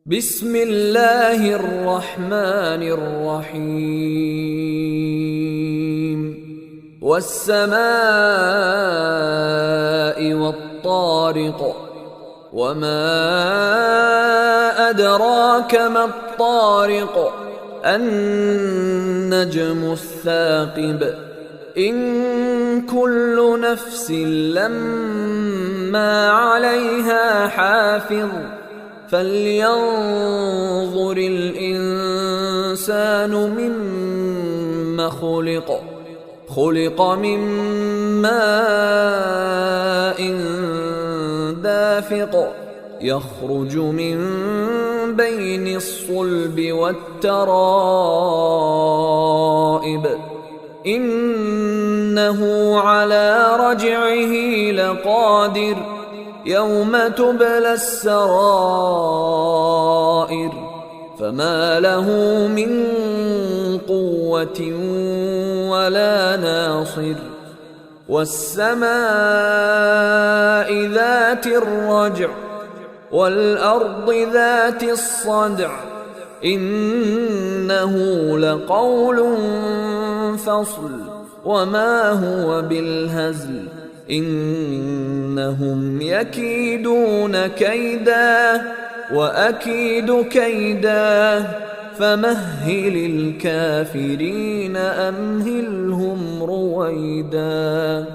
بسم الله الرحمن الرحيم والسماء والطارق وما أدراك ما الطارق النجم الثاقب إن كل نفس لما عليها حافظ فلينظر الإنسان مما خلق من ماء دافق يخرج من بين الصلب والترائب إنه على رجعه لقادر يوم تبلى السرائر فما له من قوة ولا ناصر والسماء ذات الرجع والأرض ذات الصدع إنه لقول فصل وما هو بالهزل إنهم يكيدون كيدا وأكيد كيدا فمهل الكافرين أمهلهم رويدا.